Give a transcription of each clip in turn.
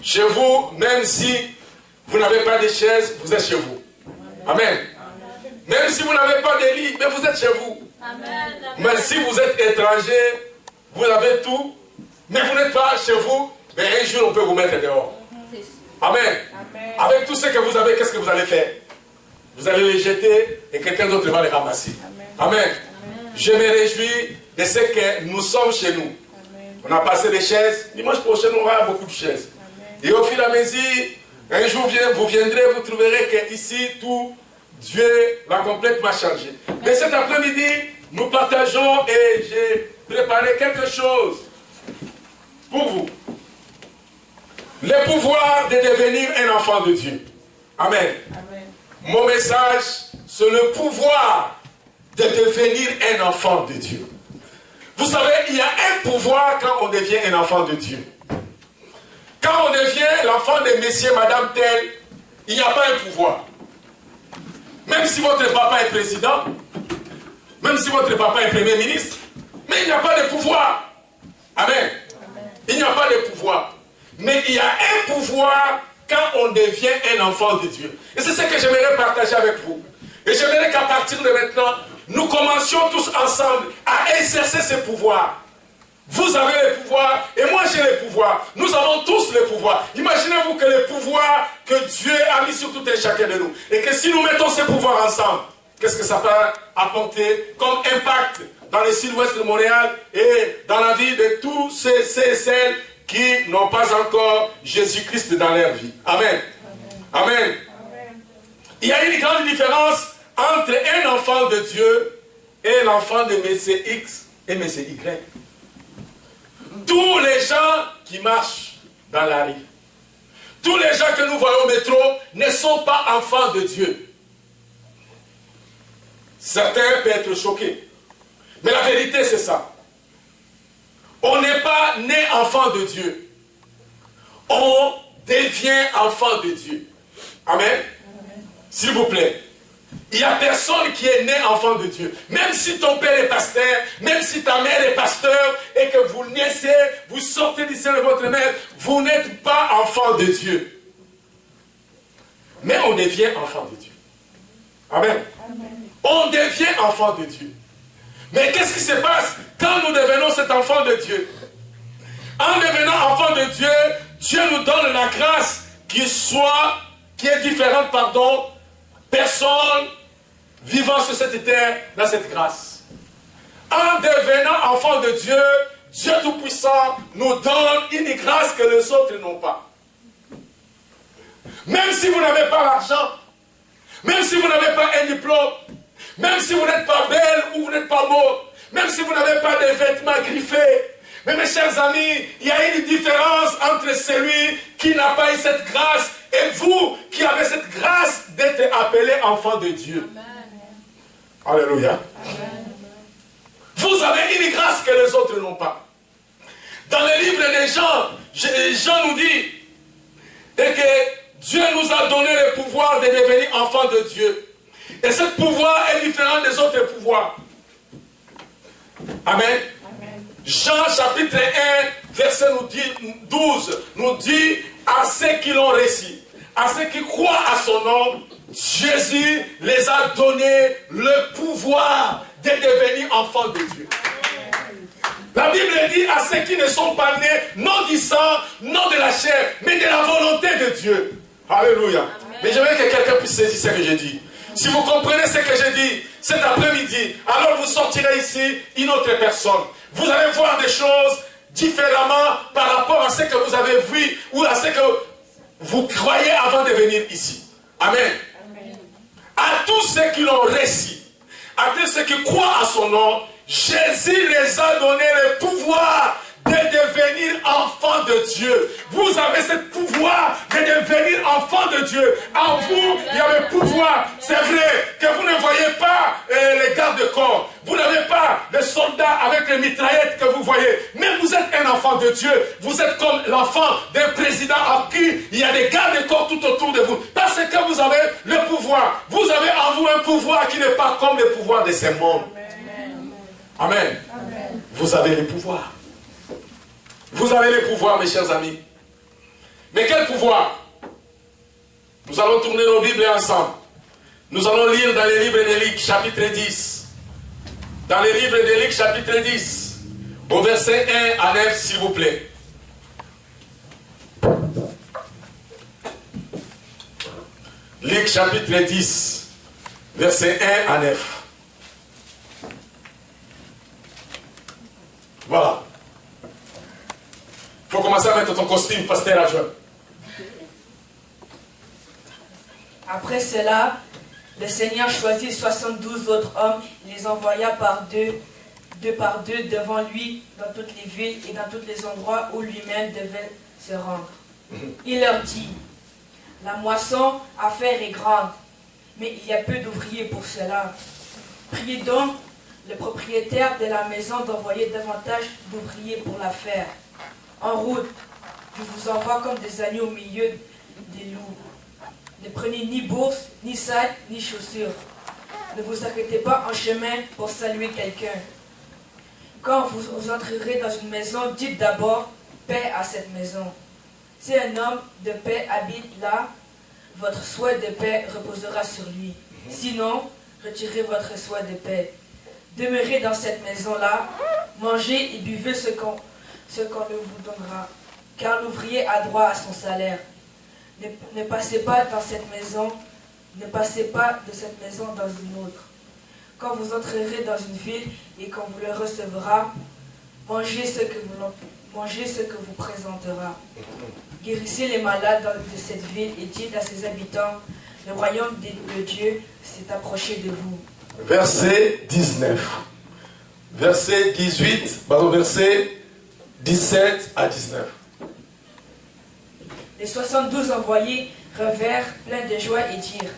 Chez vous, même si vous n'avez pas de chaise, vous êtes chez vous. Amen. Même si vous n'avez pas de lit, mais vous êtes chez vous. Amen. Mais si vous êtes étranger, vous avez tout, mais vous n'êtes pas chez vous, mais un jour on peut vous mettre dehors. Amen. Amen. Avec tout ce que vous avez, qu'est-ce que vous allez faire? Vous allez les jeter et quelqu'un d'autre va les ramasser. Amen. Amen. Je me réjouis de ce que nous sommes chez nous. Amen. On a passé des chaises. Dimanche prochain, on va avoir beaucoup de chaises. Amen. Et au fil et à mesure, un jour vous viendrez, vous trouverez qu'ici, tout, Dieu va complètement changer. Amen. Mais cet après-midi, nous partageons et j'ai préparé quelque chose pour vous. Le pouvoir de devenir un enfant de Dieu. Amen. Amen. Mon message, c'est le pouvoir de devenir un enfant de Dieu. Vous savez, il y a un pouvoir quand on devient un enfant de Dieu. Quand on devient l'enfant de monsieur, madame tel, il n'y a pas un pouvoir. Même si votre papa est président, même si votre papa est premier ministre, mais il n'y a pas de pouvoir. Amen. Amen. Il n'y a pas de pouvoir. Mais il y a un pouvoir quand on devient un enfant de Dieu. Et c'est ce que j'aimerais partager avec vous. Et j'aimerais qu'à partir de maintenant, nous commencions tous ensemble à exercer ce pouvoir. Vous avez le pouvoir et moi j'ai le pouvoir. Nous avons tous le pouvoir. Imaginez-vous que le pouvoir que Dieu a mis sur tout et chacun de nous. Et que si nous mettons ce pouvoir ensemble, qu'est-ce que ça peut apporter comme impact dans le sud-ouest de Montréal et dans la vie de tous ceux et celles qui n'ont pas encore Jésus-Christ dans leur vie. Amen. Amen. Amen. Amen. Il y a une grande différence entre un enfant de Dieu et l'enfant de Monsieur X et Monsieur Y. Tous les gens qui marchent dans la rue, tous les gens que nous voyons au métro ne sont pas enfants de Dieu. Certains peuvent être choqués. Mais la vérité, c'est ça. On n'est pas né enfant de Dieu. On devient enfant de Dieu. Amen. Amen. S'il vous plaît. Il n'y a personne qui est né enfant de Dieu. Même si ton père est pasteur, même si ta mère est pasteur, et que vous naissez, vous sortez du sein de votre mère, vous n'êtes pas enfant de Dieu. Mais on devient enfant de Dieu. Amen. Amen. On devient enfant de Dieu. Mais qu'est-ce qui se passe quand nous devenons cet enfant de Dieu? En devenant enfant de Dieu, Dieu nous donne la grâce qui est différente, personne vivant sur cette terre dans cette grâce. En devenant enfant de Dieu, Dieu Tout-Puissant nous donne une grâce que les autres n'ont pas. Même si vous n'avez pas l'argent, même si vous n'avez pas un diplôme, même si vous n'êtes pas belle ou vous n'êtes pas beau, même si vous n'avez pas de vêtements griffés, mais mes chers amis, il y a une différence entre celui qui n'a pas eu cette grâce et vous qui avez cette grâce d'être appelé enfant de Dieu. Amen. Alléluia. Amen. Vous avez une grâce que les autres n'ont pas. Dans le livre des Jean nous dit et que Dieu nous a donné le pouvoir de devenir enfant de Dieu. Et ce pouvoir est différent des autres pouvoirs. Amen. Amen. Jean chapitre 1, verset 12 nous dit à ceux qui l'ont reçu, à ceux qui croient à son nom, Jésus les a donné le pouvoir de devenir enfants de Dieu. La Bible dit à ceux qui ne sont pas nés, non du sang, non de la chair, mais de la volonté de Dieu. Alléluia. Amen. Mais j'aimerais que quelqu'un puisse saisir ce que j'ai dit. Si vous comprenez ce que j'ai dit cet après-midi, alors vous sortirez ici une autre personne. Vous allez voir des choses différemment par rapport à ce que vous avez vu ou à ce que vous croyez avant de venir ici. Amen. Amen. À tous ceux qui l'ont reçu, à tous ceux qui croient à son nom, Jésus les a donné le pouvoir de devenir enfants de Dieu. Vous avez ce pouvoir de devenir enfants de Dieu. En vous, il y a le pouvoir. C'est vrai que vous ne voyez pas les gardes-corps. Vous n'avez pas les soldats avec les mitraillettes que vous voyez. Mais vous êtes un enfant de Dieu. Vous êtes comme l'enfant d'un président en qui il y a des gardes-corps tout autour de vous. Parce que vous avez le pouvoir. Vous avez en vous un pouvoir qui n'est pas comme le pouvoir de ces mondes. Amen. Amen. Vous avez le pouvoir. Vous avez le pouvoir, mes chers amis. Mais quel pouvoir? Nous allons tourner nos Bibles ensemble. Nous allons lire dans les livres de Luc, chapitre 10. Dans les livres de Luc, chapitre 10, au verset 1 à 9, s'il vous plaît. Luc, chapitre 10, verset 1 à 9. Voilà. Il faut commencer à mettre ton costume, pasteur adjoint. Après cela, le Seigneur choisit 72 autres hommes et les envoya par deux devant lui dans toutes les villes et dans tous les endroits où lui-même devait se rendre. Il leur dit, la moisson à faire est grande, mais il y a peu d'ouvriers pour cela. Priez donc le propriétaire de la maison d'envoyer davantage d'ouvriers pour la faire. En route, je vous envoie comme des agneaux au milieu des loups. Ne prenez ni bourse, ni sac, ni chaussures. Ne vous arrêtez pas en chemin pour saluer quelqu'un. Quand vous entrerez dans une maison, dites d'abord paix à cette maison. Si un homme de paix habite là, votre souhait de paix reposera sur lui. Sinon, retirez votre souhait de paix. Demeurez dans cette maison-là, mangez et buvez ce qu'on vous donnera, car l'ouvrier a droit à son salaire. Ne passez pas dans cette maison, ne passez pas de cette maison dans une autre. Quand vous entrerez dans une ville et qu'on vous le recevra, mangez ce que vous présentera. Guérissez les malades de cette ville et dites à ses habitants, le royaume de Dieu s'est approché de vous. Verset 19. Verset 18, pardon, verset 17 à 19. Les 72 envoyés revinrent pleins de joie et dirent,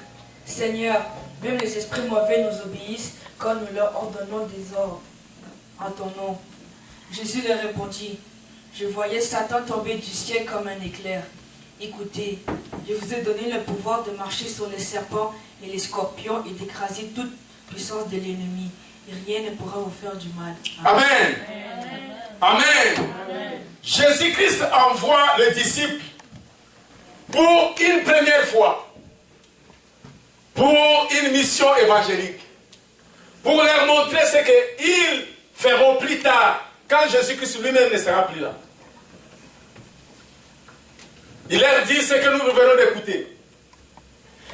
Seigneur, même les esprits mauvais nous obéissent quand nous leur ordonnons des ordres en ton nom. Jésus leur répondit, je voyais Satan tomber du ciel comme un éclair. Écoutez, je vous ai donné le pouvoir de marcher sur les serpents et les scorpions et d'écraser toute puissance de l'ennemi. Et rien ne pourra vous faire du mal. Amen. Amen. Amen. Jésus-Christ envoie les disciples pour une première fois, pour une mission évangélique, pour leur montrer ce qu'ils feront plus tard, quand Jésus-Christ lui-même ne sera plus là. Il leur dit ce que nous venons d'écouter.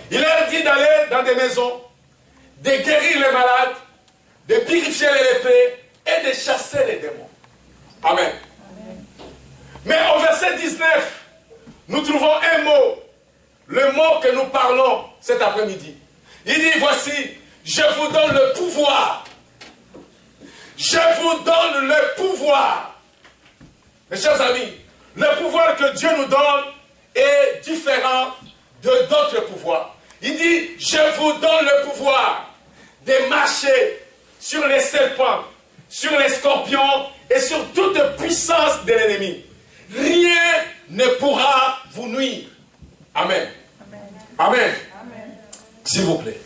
Il leur dit d'aller dans des maisons, de guérir les malades, de purifier les lépreux et de chasser les démons. Amen. Amen. Mais au verset 19, nous trouvons un mot, le mot que nous parlons cet après-midi. Il dit, voici, je vous donne le pouvoir. Je vous donne le pouvoir. Mes chers amis, le pouvoir que Dieu nous donne est différent de d'autres pouvoirs. Il dit, je vous donne le pouvoir de marcher sur les serpents, sur les scorpions et sur toute puissance de l'ennemi. Rien ne pourra vous nuire. Amen. Amen. Amen. Amen. S'il vous plaît.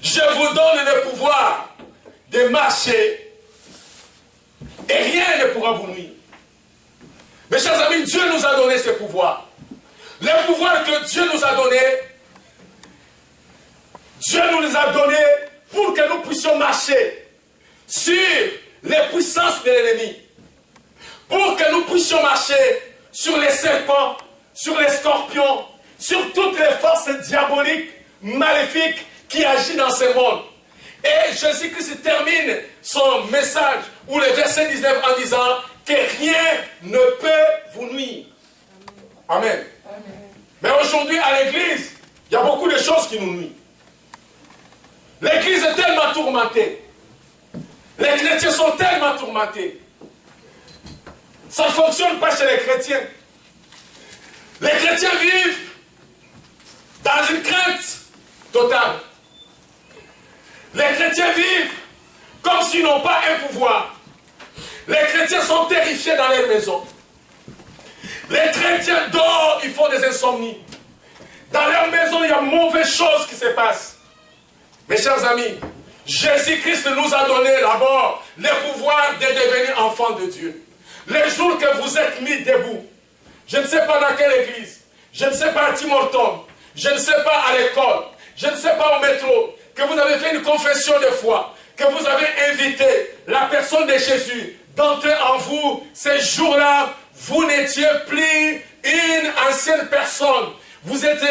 Je vous donne le pouvoir de marcher et rien ne pourra vous nuire. Mes chers amis, Dieu nous a donné ce pouvoir. Le pouvoir que Dieu nous a donné, Dieu nous les a donnés pour que nous puissions marcher sur les puissances de l'ennemi. Pour que nous puissions marcher sur les serpents, sur les scorpions, sur toutes les forces diaboliques, maléfiques qui agissent dans ce monde. Et Jésus-Christ termine son message, ou le verset 19, en disant que rien ne peut vous nuire. Amen. Amen. Mais aujourd'hui, à l'église, il y a beaucoup de choses qui nous nuisent. L'église est tellement tourmentée. Les chrétiens sont tellement tourmentés. Ça ne fonctionne pas chez les chrétiens. Les chrétiens vivent dans une crainte totale. Les chrétiens vivent comme s'ils n'ont pas un pouvoir. Les chrétiens sont terrifiés dans leur maison. Les chrétiens dorment, ils font des insomnies. Dans leur maison, il y a mauvaises choses qui se passent. Mes chers amis, Jésus-Christ nous a donné d'abord le pouvoir de devenir enfants de Dieu. Les jours que vous êtes mis debout, je ne sais pas dans quelle église, je ne sais pas à Tim Hortons, je ne sais pas à l'école, je ne sais pas au métro, que vous avez fait une confession de foi, que vous avez invité la personne de Jésus d'entrer en vous, ces jours-là, vous n'étiez plus une ancienne personne. Vous étiez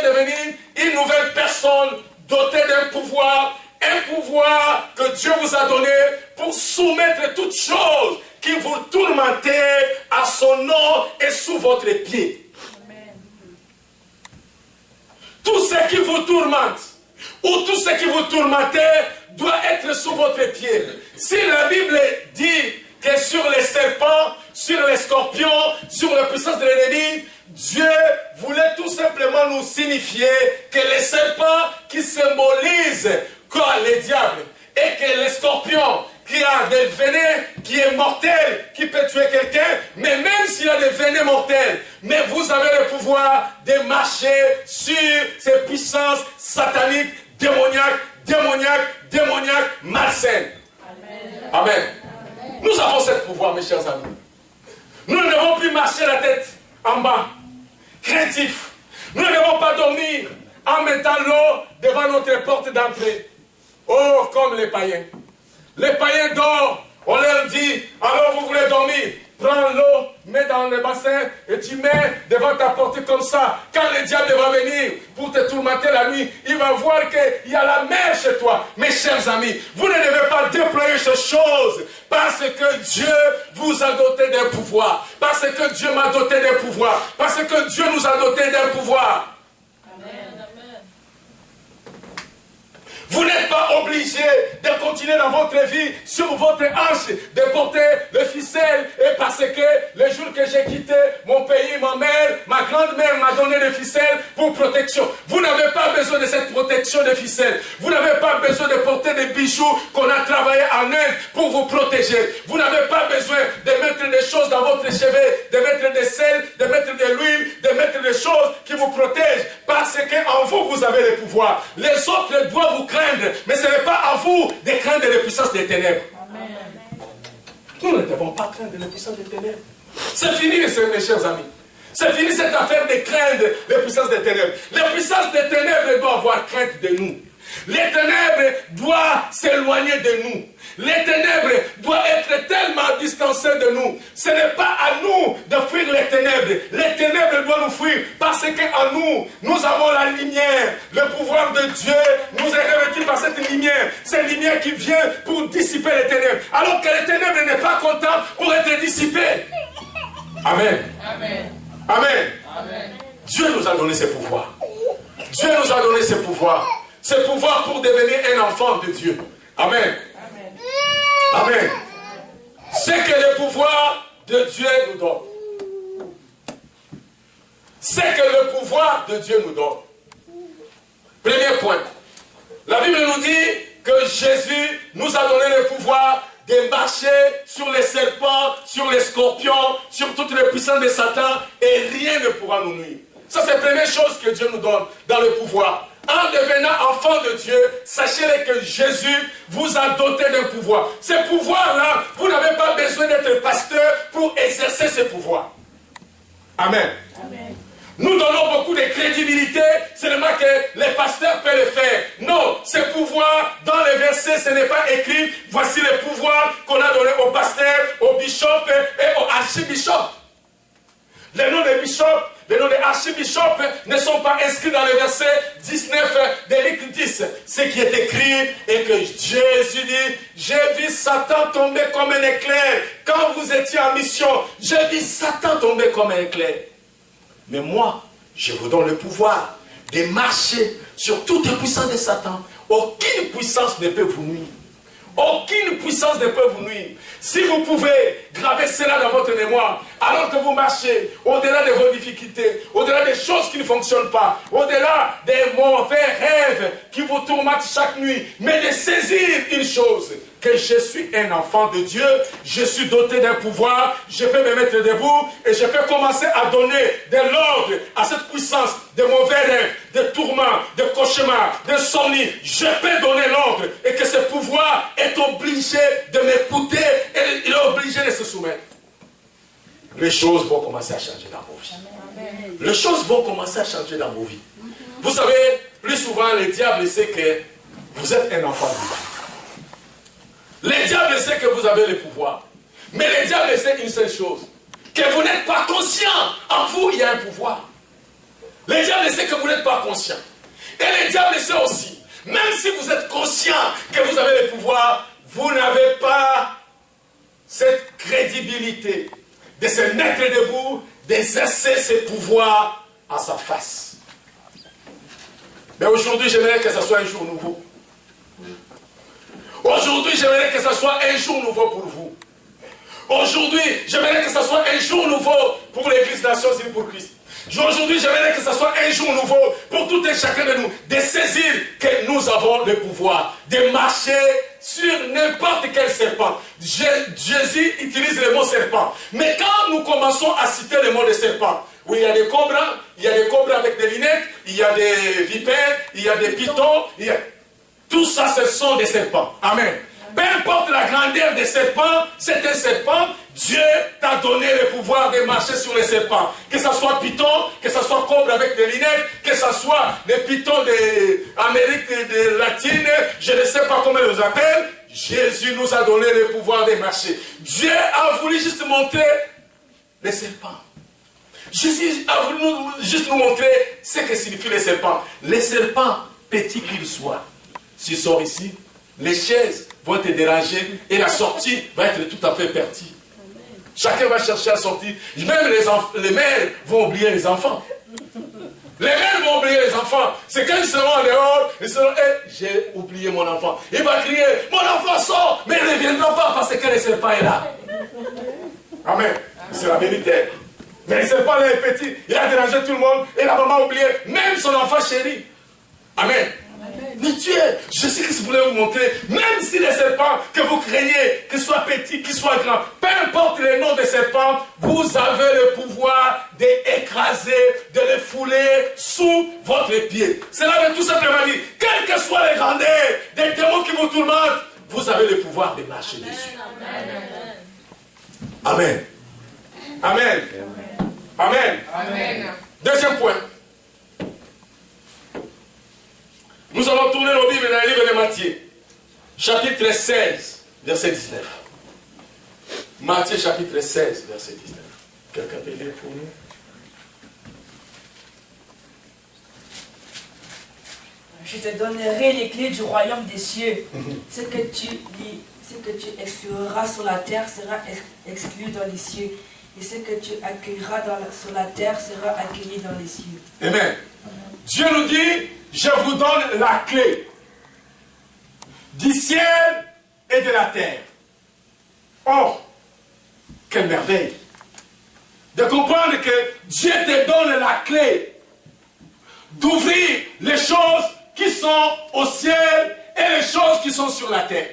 devenir une nouvelle personne dotée d'un pouvoir, un pouvoir que Dieu vous a donné pour soumettre toutes choses qui vous tourmentaient à son nom et sous votre pied. Amen. Tout ce qui vous tourmente, ou tout ce qui vous tourmentait, doit être sous votre pied. Si la Bible dit que sur les serpents, sur les scorpions, sur la puissance de l'ennemi, Dieu voulait tout simplement nous signifier que les serpents qui symbolisent quoi, les diables, et que les scorpions qui a des venins qui est mortel, qui peut tuer quelqu'un, mais même s'il a des venins mortels, mais vous avez le pouvoir de marcher sur ces puissances sataniques, démoniaques, malsaines. Amen. Amen. Nous avons ce pouvoir, mes chers amis. Nous ne devons plus marcher la tête en bas, craintifs. Nous ne devons pas dormir en mettant l'eau devant notre porte d'entrée. Oh, comme les païens. Les païens dorment. On leur dit, alors vous voulez dormir, prends l'eau, mets dans le bassin et tu mets devant ta porte comme ça. Quand le diable va venir pour te tourmenter la nuit, il va voir qu'il y a la mer chez toi. Mes chers amis, vous ne devez pas déployer ces choses parce que Dieu vous a doté d'un pouvoir. Parce que Dieu m'a doté d'un pouvoir. Parce que Dieu nous a doté d'un pouvoir. Vous n'êtes pas obligé de continuer dans votre vie sur votre hanche, de porter le ficelle, et parce que le jour que j'ai quitté mon pays, ma mère, ma grand-mère m'a donné des ficelles pour protection. Vous n'avez pas besoin de cette protection de ficelle. Vous n'avez pas besoin de porter des bijoux qu'on a travaillé en Inde pour vous protéger. Vous n'avez pas besoin de mettre des choses dans votre chevet, de mettre des sels, de mettre de l'huile, de mettre des choses qui vous protègent, parce qu'en vous, vous avez le pouvoir. Les autres doivent vous craindre, mais ce n'est pas à vous de craindre les puissances des ténèbres. Amen. Nous ne devons pas craindre les puissances des ténèbres. C'est fini, mes chers amis. C'est fini cette affaire de craindre les puissances des ténèbres. Les puissances des ténèbres doivent avoir crainte de nous. Les ténèbres doivent s'éloigner de nous. Les ténèbres doivent être tellement distancées de nous. Ce n'est pas à nous de fuir les ténèbres. Les ténèbres doivent nous fuir parce qu'en nous, nous avons la lumière. Le pouvoir de Dieu nous est revêtu par cette lumière. Cette lumière qui vient pour dissiper les ténèbres. Alors que les ténèbres n'est pas content pour être dissipées. Amen. Amen. Amen. Amen. Dieu nous a donné ce pouvoir. Dieu nous a donné ce pouvoir. Ce pouvoir pour devenir un enfant de Dieu. Amen. Amen. C'est que le pouvoir de Dieu nous donne. C'est que le pouvoir de Dieu nous donne. Premier point. La Bible nous dit que Jésus nous a donné le pouvoir de marcher sur les serpents, sur les scorpions, sur toutes les puissances de Satan, et rien ne pourra nous nuire. Ça, c'est la première chose que Dieu nous donne dans le pouvoir. En devenant enfant de Dieu, sachez que Jésus vous a doté d'un pouvoir. Ce pouvoir-là, vous n'avez pas besoin d'être pasteur pour exercer ce pouvoir. Amen. Amen. Nous donnons beaucoup de crédibilité, seulement que les pasteurs peuvent le faire. Non, ce pouvoir, dans les versets, ce n'est pas écrit. Voici le pouvoir qu'on a donné aux pasteurs, aux bishops et aux archibishops. Les noms des bishops, les noms des archibishops ne sont pas inscrits dans le verset 19 de Luc 10. Ce qui est écrit est que Jésus dit, j'ai vu Satan tomber comme un éclair. Quand vous étiez en mission, j'ai vu Satan tomber comme un éclair. Mais moi, je vous donne le pouvoir de marcher sur toute puissance de Satan. Aucune puissance ne peut vous nuire. Aucune puissance ne peut vous nuire. Si vous pouvez graver cela dans votre mémoire, alors que vous marchez au-delà de vos difficultés, au-delà des choses qui ne fonctionnent pas, au-delà des mauvais rêves qui vous tourmentent chaque nuit, mais de saisir une chose, que je suis un enfant de Dieu, je suis doté d'un pouvoir, je peux me mettre debout et je peux commencer à donner de l'ordre à cette puissance de mauvais rêves, de tourments, de cauchemars, de sommeil. Je peux donner l'ordre et que ce pouvoir est obligé de m'écouter et il est obligé de se soumettre. les choses vont commencer à changer dans vos vies. Les choses vont commencer à changer dans vos vies. Vous savez, plus souvent, le diable sait que vous êtes un enfant de Dieu. Le diable sait que vous avez le pouvoir. Mais le diable sait une seule chose, que vous n'êtes pas conscient. En vous, il y a un pouvoir. Le diable sait que vous n'êtes pas conscient. Et le diable sait aussi, même si vous êtes conscient que vous avez le pouvoir, vous n'avez pas cette crédibilité de se mettre debout, d'exercer ses pouvoirs à sa face. Mais aujourd'hui, j'aimerais que ce soit un jour nouveau. Aujourd'hui, j'aimerais que ce soit un jour nouveau pour vous. Aujourd'hui, j'aimerais que ce soit un jour nouveau pour l'Église Nations Unies pour Christ. Aujourd'hui, j'aimerais que ce soit un jour nouveau pour tout et chacun de nous, de saisir que nous avons le pouvoir, de marcher sur n'importe quel serpent. Jésus utilise le mot serpent. Mais quand nous commençons à citer le mot de serpent, oui, il y a des cobras, avec des lunettes, il y a des vipères, il y a des pitons, tout ça, ce sont des serpents. Amen. Peu importe la grandeur des serpents, c'est un serpent. Dieu t'a donné le pouvoir de marcher sur les serpents. Que ce soit python, que ce soit cobra avec des lunettes, que ce soit des pythons d'Amérique latine, je ne sais pas comment ils les appellent. Jésus nous a donné le pouvoir de marcher. Dieu a voulu juste montrer les serpents. Jésus a voulu juste nous montrer ce que signifie les serpents. Les serpents, petits qu'ils soient, s'ils sont ici, les chaises vont être dérangées et la sortie va être tout à fait pertie. Chacun va chercher à sortir. Même les mères vont oublier les enfants. Les mères vont oublier les enfants. C'est quand ils seront dehors, ils seront, j'ai oublié mon enfant. Il va crier, mon enfant sort, mais il ne reviendra pas parce que le serpent est là. Amen. C'est la vérité. Mais le serpent là est petit, il a dérangé tout le monde et la maman a oublié même son enfant chéri. Amen. Mais Dieu, Jésus-Christ voulait vous montrer, même si les serpents que vous craignez, qu'ils soient petits, qu'ils soient grands, peu importe les noms des serpents, vous avez le pouvoir d'écraser, de les fouler sous votre pied. Cela veut tout simplement dire, quelles que soient les grandeurs des démons qui vous tourmentent, vous avez le pouvoir de marcher dessus. Amen. Amen. Amen. Amen. Deuxième point. Nous allons tourner nos Bibles dans le livre de Matthieu, chapitre 16, verset 19. Matthieu, chapitre 16, verset 19. Quelqu'un peut lire pour nous? Je te donnerai les clés du royaume des cieux. Ce que tu excluras sur la terre sera exclu dans les cieux. Et ce que tu accueilleras sur la terre sera accueilli dans les cieux. Amen. Dieu nous dit, je vous donne la clé du ciel et de la terre. Oh, quelle merveille de comprendre que Dieu te donne la clé d'ouvrir les choses qui sont au ciel et les choses qui sont sur la terre.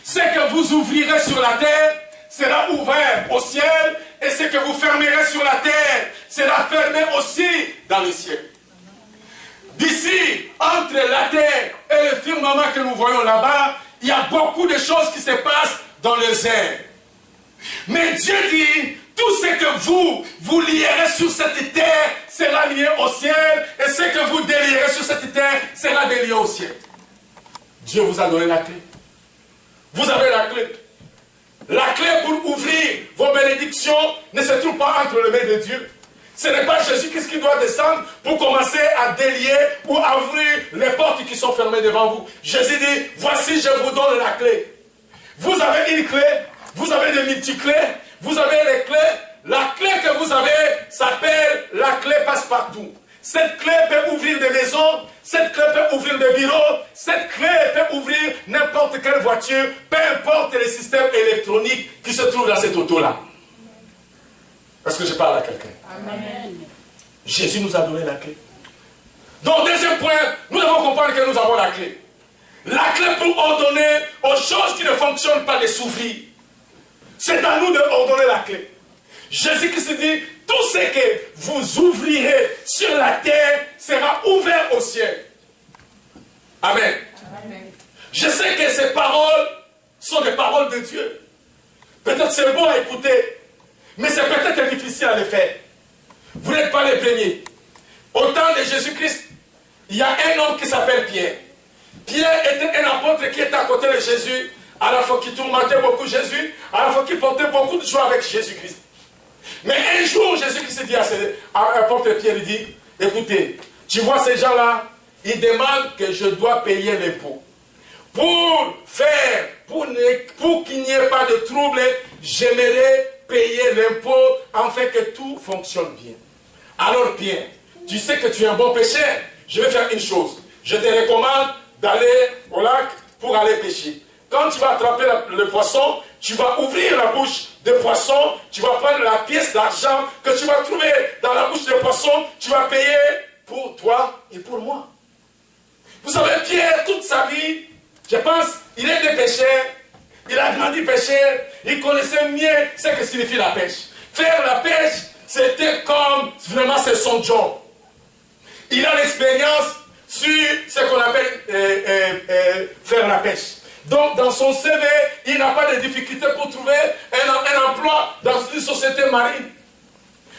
Ce que vous ouvrirez sur la terre sera ouvert au ciel, et ce que vous fermerez sur la terre sera fermé aussi dans le ciel. D'ici, entre la terre et le firmament que nous voyons là-bas, il y a beaucoup de choses qui se passent dans les airs. Mais Dieu dit, tout ce que vous lierez sur cette terre sera lié au ciel, et ce que vous délierez sur cette terre sera délié au ciel. Dieu vous a donné la clé. Vous avez la clé. La clé pour ouvrir vos bénédictions ne se trouve pas entre les mains de Dieu. Ce n'est pas Jésus-Christ qui doit descendre pour commencer à délier ou à ouvrir les portes qui sont fermées devant vous. Jésus dit, voici, je vous donne la clé. Vous avez une clé, vous avez des multiclés, vous avez les clés. La clé que vous avez s'appelle la clé passe-partout. Cette clé peut ouvrir des maisons, cette clé peut ouvrir des bureaux, cette clé peut ouvrir n'importe quelle voiture, peu importe les systèmes électroniques qui se trouvent dans cette auto-là. Est-ce que je parle à quelqu'un? Amen. Jésus nous a donné la clé. Donc, deuxième point, nous devons comprendre que nous avons la clé. La clé pour ordonner aux choses qui ne fonctionnent pas de s'ouvrir. C'est à nous de ordonner la clé. Jésus-Christ dit, tout ce que vous ouvrirez sur la terre sera ouvert au ciel. Amen. Amen. Je sais que ces paroles sont des paroles de Dieu. Peut-être c'est beau à écouter, Mais c'est peut-être difficile à le faire. Vous n'êtes pas les premiers. Au temps de Jésus-Christ, il y a un homme qui s'appelle Pierre. Pierre était un apôtre qui était à côté de Jésus, à la fois qui tourmentait beaucoup Jésus, à la fois qui portait beaucoup de joie avec Jésus-Christ. Mais un jour, Jésus-Christ dit à l'apôtre Pierre, il dit, écoutez, tu vois ces gens-là, ils demandent que je dois payer l'impôt. Pour qu'il n'y ait pas de trouble, j'aimerais payer l'impôt afin que tout fonctionne bien. Alors Pierre, tu sais que tu es un bon pêcheur. Je vais faire une chose. Je te recommande d'aller au lac pour aller pêcher. Quand tu vas attraper le poisson, tu vas ouvrir la bouche du poisson, tu vas prendre la pièce d'argent que tu vas trouver dans la bouche du poisson, tu vas payer pour toi et pour moi. Vous savez, Pierre, toute sa vie, je pense, il est des pêcheurs, il a grandi pêcheur, il connaissait mieux ce que signifie la pêche. Faire la pêche, c'était comme, vraiment, c'est son job. Il a l'expérience sur ce qu'on appelle faire la pêche. Donc, dans son CV, il n'a pas de difficulté pour trouver un emploi dans une société marine.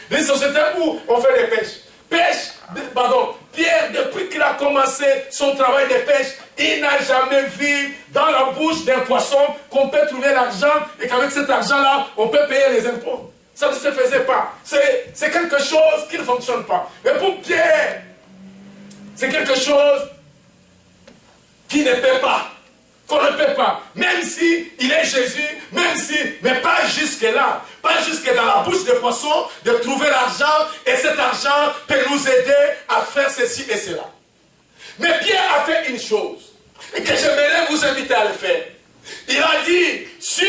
Une société où on fait des pêches. Pierre, depuis qu'il a commencé son travail de pêche, il n'a jamais vu dans la bouche d'un poisson qu'on peut trouver l'argent et qu'avec cet argent-là, on peut payer les impôts. Ça ne se faisait pas. C'est quelque chose qui ne fonctionne pas. Mais pour Pierre, c'est quelque chose qui ne peut pas. Qu'on ne peut pas. Même si il est Jésus, mais pas jusque-là. Pas jusque dans la bouche des poissons, de trouver l'argent, et cet argent peut nous aider à faire ceci et cela. Mais Pierre a fait une chose, et que j'aimerais vous inviter à le faire. Il a dit, sur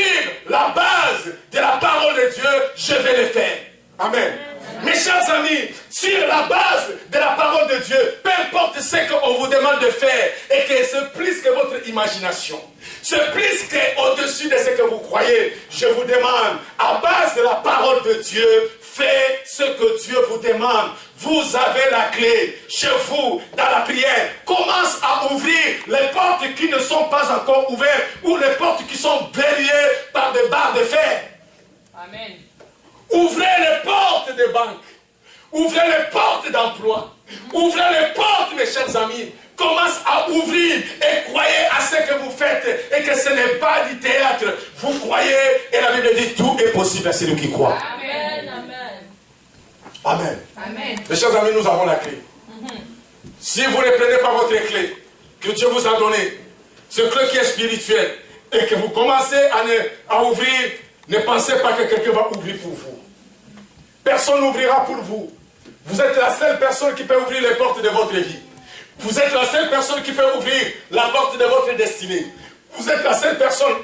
la base de la parole de Dieu, je vais le faire. Amen. Mes chers amis, sur la base de la parole de Dieu, peu importe ce qu'on vous demande de faire, et que c'est plus que votre imagination, c'est plus qu'au-dessus de ce que vous croyez, je vous demande, à base de la parole de Dieu, faites ce que Dieu vous demande. Vous avez la clé chez vous, dans la prière. Commence à ouvrir les portes qui ne sont pas encore ouvertes, ou les portes qui sont verrouillées par des barres de fer. Amen. Ouvrez les portes des banques. Ouvrez les portes d'emploi. Ouvrez les portes, mes chers amis. Commence à ouvrir et croyez à ce que vous faites. Et que ce n'est pas du théâtre. Vous croyez et la Bible dit tout est possible à celui qui croit. Amen. Amen. Amen. Amen. Mes chers amis, nous avons la clé. Si vous ne prenez pas votre clé que Dieu vous a donnée, ce clé qui est spirituel, et que vous commencez à ouvrir, ne pensez pas que quelqu'un va ouvrir pour vous. Personne n'ouvrira pour vous. Vous êtes la seule personne qui peut ouvrir les portes de votre vie. Vous êtes la seule personne qui peut ouvrir la porte de votre destinée. Vous êtes la seule personne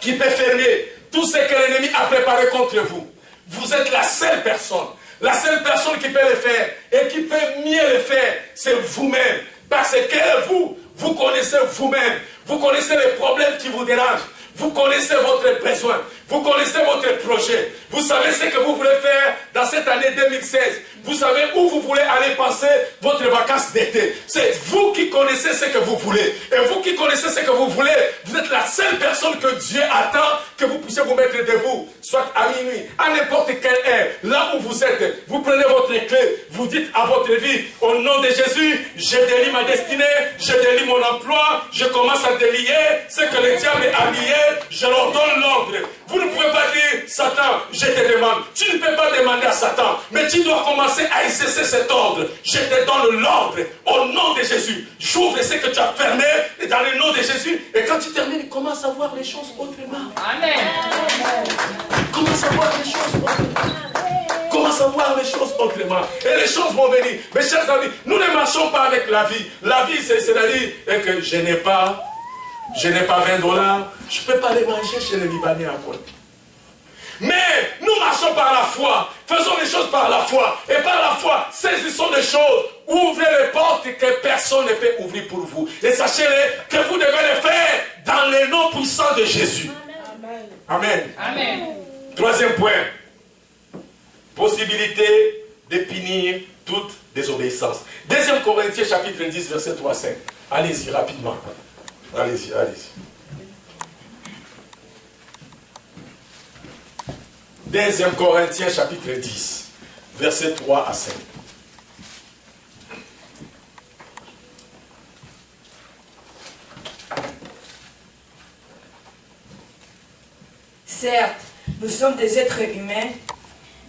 qui peut fermer tout ce que l'ennemi a préparé contre vous. Vous êtes la seule personne. La seule personne qui peut le faire et qui peut mieux le faire, c'est vous-même. Parce que vous connaissez vous-même. Vous connaissez les problèmes qui vous dérangent. Vous connaissez votre besoin. Vous connaissez votre projet. Vous savez ce que vous voulez faire dans cette année 2016. Vous savez où vous voulez aller passer votre vacances d'été. C'est vous qui connaissez ce que vous voulez. Et vous qui connaissez ce que vous voulez, vous êtes la seule personne que Dieu attend que vous puissiez vous mettre debout. Soit à minuit, à n'importe quelle heure, là où vous êtes. Vous prenez votre clé. Vous dites à votre vie, au nom de Jésus, je délie ma destinée, je délie mon emploi, je commence à délier ce que le diable a lié. Je leur donne l'ordre. Vous ne pouvez pas dire, Satan, je te demande. Tu ne peux pas demander à Satan, mais tu dois commencer à exercer cet ordre. Je te donne l'ordre au nom de Jésus. J'ouvre ce que tu as fermé dans le nom de Jésus. Et quand tu termines, commence à voir les choses autrement. Amen. Commence à voir les choses autrement. Commence à voir les choses autrement. Et les choses vont venir. Mes chers amis, nous ne marchons pas avec la vie. La vie, c'est-à-dire que je n'ai pas 20 $, je ne peux pas les manger chez les Libanais à quoi. Mais nous marchons par la foi, faisons les choses par la foi, et par la foi, saisissons les choses, ouvrez les portes que personne ne peut ouvrir pour vous. Et sachez-le que vous devez le faire dans le nom puissant de Jésus. Amen. Amen. Troisième point, possibilité de punir toute désobéissance. 2 Corinthiens chapitre 10, verset 3 à 5. Allez-y rapidement. Allez-y. 2 Corinthiens chapitre 10, versets 3 à 5. Certes, nous sommes des êtres humains,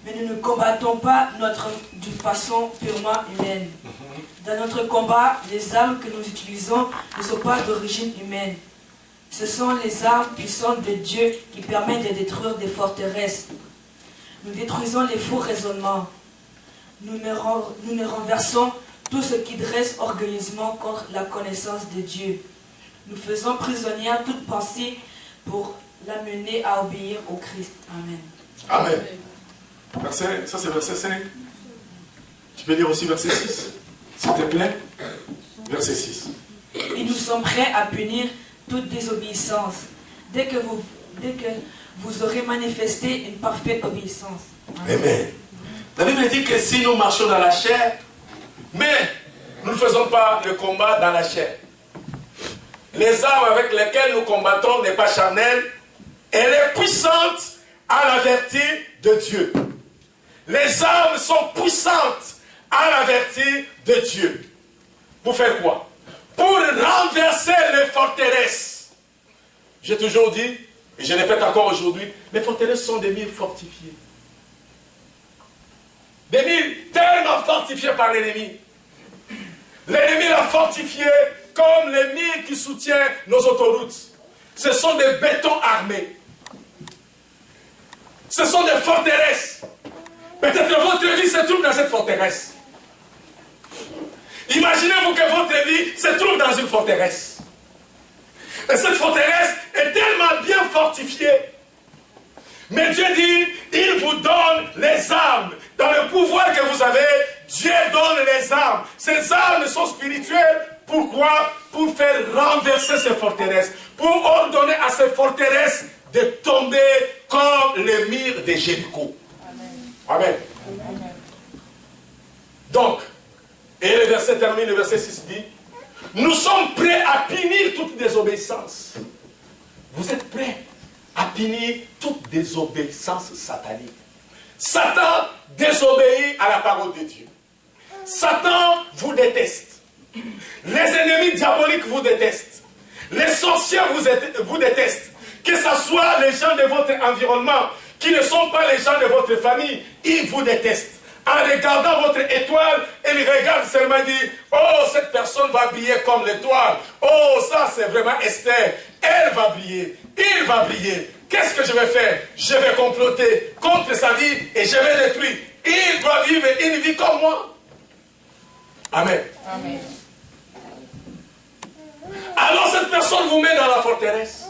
mais nous ne combattons pas d'une façon purement humaine. Dans notre combat, les armes que nous utilisons ne sont pas d'origine humaine. Ce sont les armes puissantes de Dieu qui permettent de détruire des forteresses. Nous détruisons les faux raisonnements. Nous ne renversons tout ce qui dresse orgueilleusement contre la connaissance de Dieu. Nous faisons prisonnière toute pensée pour l'amener à obéir au Christ. Amen. Amen. Verset, ça c'est verset 5. Tu peux lire aussi verset 6, s'il te plaît. Verset 6. Et nous sommes prêts à punir toute désobéissance dès que vous aurez manifesté une parfaite obéissance. Amen. La Bible dit que si nous marchons dans la chair, mais nous ne faisons pas le combat dans la chair. Les armes avec lesquelles nous combattons n'est pas charnelle, elle est puissante à la vertu de Dieu. Les armes sont puissantes à la vertu de Dieu. Pour faire quoi? Pour renverser les forteresses. J'ai toujours dit, et je répète encore aujourd'hui, les forteresses sont des murs fortifiés. Des murs tellement fortifiés par l'ennemi. L'ennemi l'a fortifié comme les murs qui soutiennent nos autoroutes. Ce sont des bétons armés. Ce sont des forteresses. Peut-être que votre vie se trouve dans cette forteresse. Imaginez-vous que votre vie se trouve dans une forteresse. Et cette forteresse est tellement bien fortifiée. Mais Dieu dit, il vous donne les armes. Dans le pouvoir que vous avez, Dieu donne les armes. Ces armes sont spirituelles. Pourquoi? Pour faire renverser ces forteresses. Pour ordonner à ces forteresses de tomber comme les murs de Jéricho. Amen. Amen. Donc, et le verset termine, le verset 6 dit, nous sommes prêts à punir toute désobéissance. Vous êtes prêts à punir toute désobéissance satanique. Satan désobéit à la parole de Dieu. Satan vous déteste. Les ennemis diaboliques vous détestent. Les sorciers vous détestent. Que ce soit les gens de votre environnement, qui ne sont pas les gens de votre famille, ils vous détestent. En regardant votre étoile, ils regardent seulement et disent, oh, cette personne va briller comme l'étoile. Oh, ça c'est vraiment Esther. Elle va briller. Il va briller. Qu'est-ce que je vais faire? Je vais comploter contre sa vie et je vais détruire. Il doit vivre une vie comme moi. Amen. Amen. Alors cette personne vous met dans la forteresse.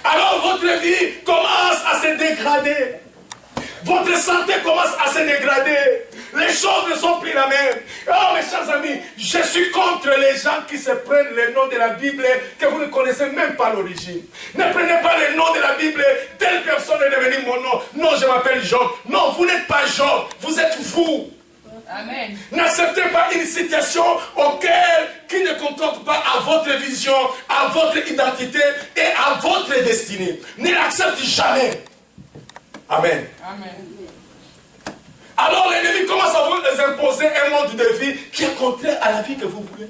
Alors votre vie commence à se dégrader. Votre santé commence à se dégrader. Les choses ne sont plus la même. Oh mes chers amis, je suis contre les gens qui se prennent le nom de la Bible que vous ne connaissez même pas l'origine. Ne prenez pas le nom de la Bible. Telle personne est devenue mon nom. Non, je m'appelle Job. Non, vous n'êtes pas Job. Vous êtes vous. Amen. N'acceptez pas une situation qui ne concorde pas à votre vision, à votre identité et à votre destinée. Ne l'acceptez jamais. Amen. Amen. Alors l'ennemi commence à vous imposer un mode de vie qui est contraire à la vie que vous voulez.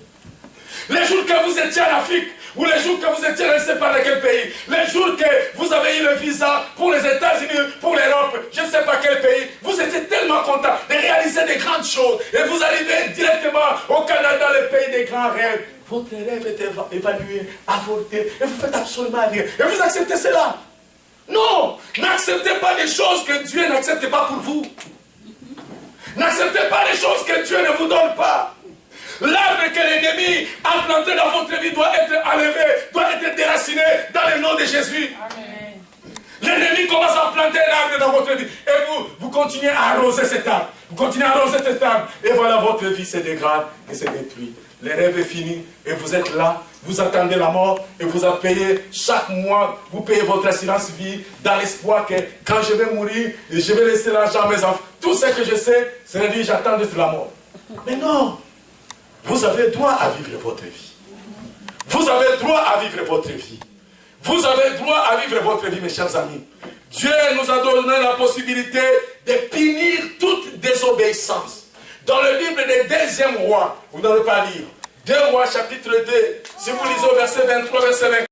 Les jours que vous étiez en Afrique, ou les jours que vous étiez je ne sais pas dans quel pays, les jours que vous avez eu le visa pour les États-Unis, pour l'Europe, je ne sais pas quel pays, vous étiez tellement content de réaliser des grandes choses et vous arrivez directement au Canada, le pays des grands rêves. Votre rêve est évalué, avorté, et vous faites absolument rien. Et vous acceptez cela. Non, n'acceptez pas les choses que Dieu n'accepte pas pour vous. N'acceptez pas les choses que Dieu ne vous donne pas. L'arbre que l'ennemi a planté dans votre vie doit être enlevé, doit être déraciné dans le nom de Jésus. Amen. L'ennemi commence à planter l'arbre dans votre vie. Et vous continuez à arroser cet arbre. Vous continuez à arroser cet arbre. Et voilà, votre vie se dégrade et se détruit. Le rêve est fini et vous êtes là. Vous attendez la mort et vous en payez chaque mois. Vous payez votre assurance vie dans l'espoir que quand je vais mourir, je vais laisser l'argent à mes enfants. Tout ce que je sais, c'est de dire j'attends de la mort. Mais non. Vous avez droit à vivre votre vie. Vous avez droit à vivre votre vie. Vous avez droit à vivre votre vie, mes chers amis. Dieu nous a donné la possibilité de punir toute désobéissance. Dans le livre des 2e rois, vous n'allez pas lire. 2 rois chapitre 2, si vous lisez au verset 23, verset 24.